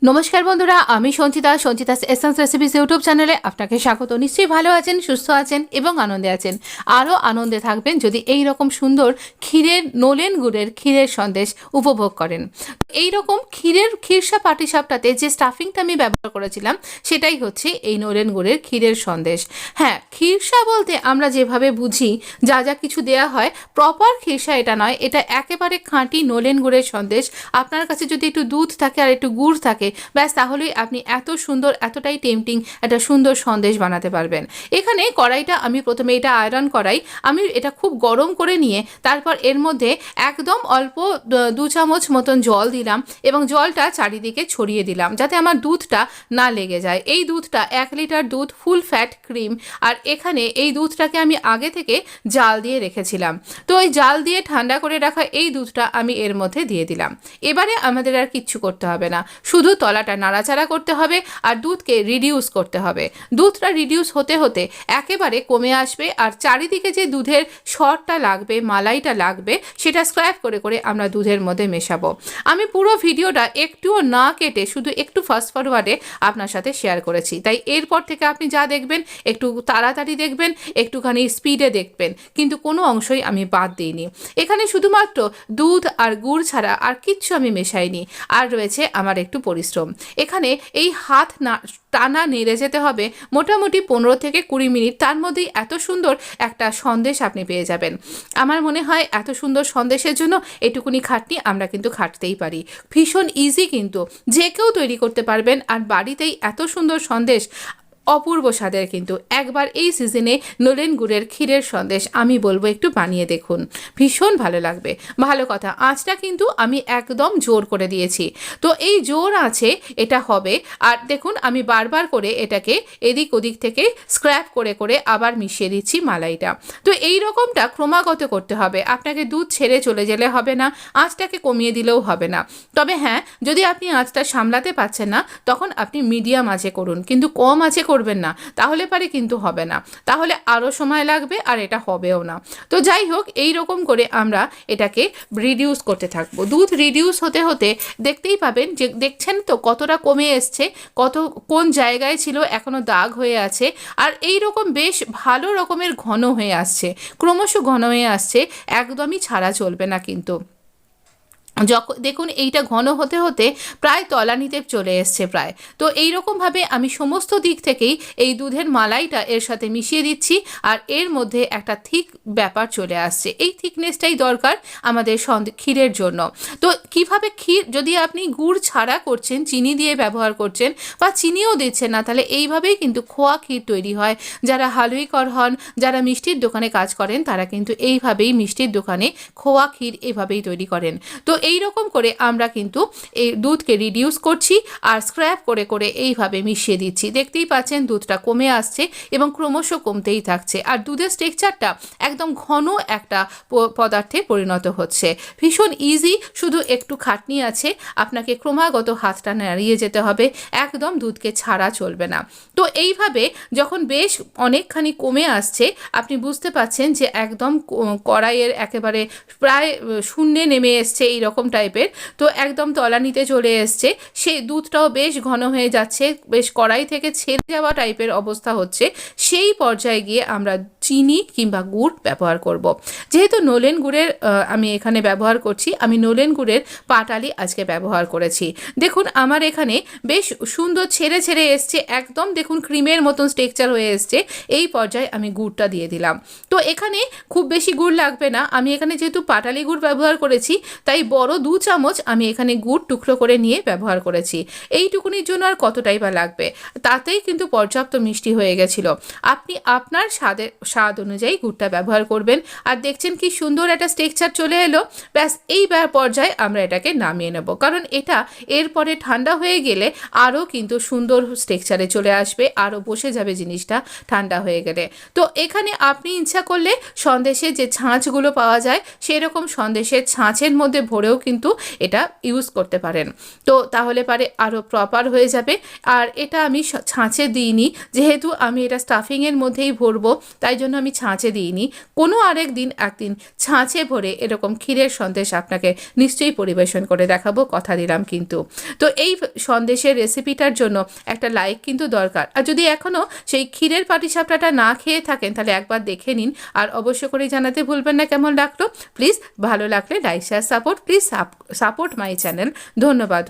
নমস্কার বন্ধুরা, আমি সঞ্চিতাস এসেন্স রেসিপিস ইউটিউব চ্যানেলে আপনাকে স্বাগত। নিশ্চয়ই ভালো আছেন, সুস্থ আছেন এবং আনন্দে আছেন। আরও আনন্দে থাকবেন যদি এই রকম সুন্দর নোলেন গুড়ের ক্ষীরের সন্দেশ উপভোগ করেন। এই রকম ক্ষীরসা পাটিসাপটাতে যে স্টাফিংটা আমি ব্যবহার করেছিলাম সেটাই হচ্ছে এই নোলেন গুড়ের ক্ষীরের সন্দেশ। হ্যাঁ, ক্ষীরসা বলতে আমরা যেভাবে বুঝি যা যা কিছু দেয়া হয়, প্রপার ক্ষীরসা এটা নয়, এটা একেবারে খাঁটি নোলেন গুড়ের সন্দেশ। আপনার কাছে যদি একটু দুধ থাকে আর একটু গুড় থাকে, ব্যাস তাহলেই আপনি এত সুন্দর, এতটাই টেম্পটিং একটা সুন্দর সন্দেশ বানাতে পারবেন। এখানে কড়াইটা আমি প্রথমে এটা আয়রন কড়াই, আমি এটা খুব গরম করে নিয়ে তারপর এর মধ্যে একদম অল্প 2 চামচ মতন জল দিলাম এবং জলটা চারিদিকে ছড়িয়ে দিলাম যাতে আমার দুধটা না লেগে যায়। এই দুধটা 1 লিটার দুধ, ফুল ফ্যাট ক্রিম। আর এখানে এই দুধটাকে আমি আগে থেকে জাল দিয়ে রেখেছিলাম। তো ওই জাল দিয়ে ঠান্ডা করে রাখা এই দুধটা আমি এর মধ্যে দিয়ে দিলাম। এবারে আমাদের আর কিচ্ছু করতে হবে না, শুধু তলাটা নাড়াচাড়া করতে হবে আর দুধকে রিডিউস করতে হবে। দুধটা রিডিউস হতে হতে একেবারে কমে আসবে আর চারিদিকে যে দুধের সরটা লাগবে, মালাইটা লাগবে, সেটা স্ক্র্যাপ করে করে আমরা দুধের মধ্যে মেশাবো। আমি পুরো ভিডিওটা একটুও না কেটে শুধু একটু ফাস্ট ফরওয়ার্ডে আপনার সাথে শেয়ার করেছি, তাই এরপর থেকে আপনি যা দেখবেন একটু তাড়াতাড়ি দেখবেন, একটুখানি স্পিডে দেখবেন, কিন্তু কোনো অংশই আমি বাদ দিইনি। এখানে শুধুমাত্র দুধ আর গুড় ছাড়া আর কিচ্ছু আমি মেশাইনি। আর রয়েছে আমার একটু পরিশ্রম। এখানে এই হাত না টানা নেড়ে যেতে হবে মোটামুটি 15 থেকে 20 মিনিট, তার মধ্যেই এত সুন্দর একটা সন্দেশ আপনি পেয়ে যাবেন। আমার মনে হয় এত সুন্দর সন্দেশের জন্য এটুকুনি খাটনি আমরা কিন্তু খাটতেই পারি। ভীষণ ইজি, কিন্তু যে কেউ তৈরি করতে পারবেন আর বাড়িতেই এত সুন্দর সন্দেশ, অপূর্ব স্বাদের। কিন্তু একবার এই সিজনে নোলেন গুড়ের ক্ষীরের সন্দেশ আমি বলবো একটু বানিয়ে দেখুন, ভীষণ ভালো লাগবে। ভালো কথা, আঁচটা কিন্তু আমি একদম জোর করে দিয়েছি, তো এই জোর আছে এটা হবে। আর দেখুন আমি বারবার করে এটাকে এদিক ওদিক থেকে স্ক্র্যাপ করে করে আবার মিশিয়ে দিচ্ছি মালাইটা। তো এই রকমটা ক্রমাগত করতে হবে, আপনাকে দুধ ছেড়ে চলে গেলে হবে না, আঁচটাকে কমিয়ে দিলেও হবে না। তবে হ্যাঁ, যদি আপনি আঁচটা সামলাতে পারছেন না তখন আপনি মিডিয়াম আঁচে করুন, কিন্তু কম আঁচে করবেন না, তাহলে পারে কিন্তু হবে না, তাহলে আরও সময় লাগবে আর এটা হবেও না। তো যাই হোক, এই রকম করে আমরা এটাকে রিডিউস করতে থাকবো। দুধ রিডিউস হতে হতে দেখতেই পাবেন যে দেখছেন তো কতটা কমে এসছে, কোন জায়গায় ছিল এখনো দাগ হয়ে আছে, আর এই রকম বেশ ভালো রকমের ঘন হয়ে আসছে, ক্রমশ ঘন হয়ে আসছে, একদমই ছাড়া চলবে না কিন্তু। যখন দেখুন এইটা ঘন হতে হতে প্রায় তলানিতে চলে এসছে প্রায়। তো এইরকমভাবে আমি সমস্ত দিক থেকেই এই দুধের মালাইটা এর সাথে মিশিয়ে দিচ্ছি আর এর মধ্যে একটা থিক ব্যাপার চলে আসছে। এই থিকনেসটাই দরকার আমাদের ক্ষীরের জন্য। তো কিভাবে ক্ষীর, যদি আপনি গুড় ছাড়া করছেন, চিনি দিয়ে ব্যবহার করছেন বা চিনিও দিচ্ছেন না, তাহলে এইভাবেই কিন্তু খোয়া ক্ষীর তৈরি হয়। যারা হালুইকর হন, যারা মিষ্টির দোকানে কাজ করেন, তারা কিন্তু এইভাবেই মিষ্টির দোকানে খোয়া ক্ষীর এভাবেই তৈরি করেন। তো এই রকম করে আমরা কিন্তু এই দুধকে রিডিউস করছি আর স্ক্র্যাপ করে করে এইভাবে মিশিয়ে দিচ্ছি। দেখতেই পাচ্ছেন দুধটা কমে আসছে এবং ক্রমশ কমতেই থাকছে আর দুধের স্ট্রাকচারটা একদম ঘন একটা পদার্থে পরিণত হচ্ছে। ভীষণ ইজি, শুধু একটু খাটনি আছে, আপনাকে ক্রমাগত হাতটা নাড়িয়ে যেতে হবে, একদম দুধকে ছাড়া চলবে না। তো এইভাবে যখন বেশ অনেকখানি কমে আসছে, আপনি বুঝতে পাচ্ছেন যে একদম কড়াইয়ের একেবারে প্রায় শূন্যে নেমে এসছে এই রকম টাইপের, তো একদম তলানিতে চলে এসছে, সেই দুধটাও বেশ ঘন হয়ে যাচ্ছে, বেশ কড়াই থেকে ছেড়ে যাওয়া টাইপের অবস্থা হচ্ছে। সেই পর্যায়ে গিয়ে আমরা চিনি কিংবা গুড় ব্যবহার করব। যেহেতু নোলেন গুড়ের আমি এখানে ব্যবহার করছি, আমি নোলেন গুড়ের পাটালি আজকে ব্যবহার করেছি। দেখুন আমার এখানে বেশ সুন্দর ছেড়ে ছেড়ে এসছে, একদম দেখুন ক্রিমের মতন স্ট্রাকচার হয়ে এসছে। এই পর্যায়ে আমি গুড়টা দিয়ে দিলাম। তো এখানে খুব বেশি গুড় লাগবে না, আমি এখানে যেহেতু পাটালি গুড় ব্যবহার করেছি তাই বড় 2 চামচ আমি এখানে গুড় টুকরো করে নিয়ে ব্যবহার করেছি। এইটুকুনির জন্য আর কতটাই বা লাগবে, তাতেই কিন্তু পর্যাপ্ত মিষ্টি হয়ে গেছিল। আপনি আপনার স্বাদ অনুযায়ী গুড়টা ব্যবহার করবেন। আর দেখছেন কি সুন্দর একটা স্ট্রাকচার চলে এলো। ব্যাস এই পর্যায়ে আমরা এটাকে নামিয়ে নেব, কারণ এটা এরপরে ঠান্ডা হয়ে গেলে আরও কিন্তু সুন্দর স্ট্রাকচারে চলে আসবে, আরও বসে যাবে জিনিসটা ঠান্ডা হয়ে গেলে। তো এখানে আপনি ইচ্ছা করলে সন্দেশে যে ছাঁচগুলো পাওয়া যায় সেরকম সন্দেশের ছাঁচের মধ্যে ভরেও কিন্তু এটা ইউজ করতে পারেন, তো তাহলে পারে আরও প্রপার হয়ে যাবে। আর এটা আমি ছাঁচে দিইনি, যেহেতু আমি এটা স্টাফিংয়ের মধ্যেই ভরবো, তাই জন্য আমি ছাঁচে দিইনি। কোনো আরেক দিন একদিন ছাঁচে ভরে এরকম ক্ষীরের সন্দেশ আপনাকে নিশ্চয়ই পরিবেশন করে দেখাবো, কথা দিলাম কিন্তু। তো এই সন্দেশের রেসিপিটার জন্য একটা লাইক কিন্তু দরকার। আর যদি এখনও সেই ক্ষীরের পাটিসাপটাটা না খেয়ে থাকেন তাহলে একবার দেখে নিন, আর অবশ্য করে জানাতে ভুলবেন না কেমন লাগলো। প্লিজ ভালো লাগলে like share support, please support my channel. ধন্যবাদ।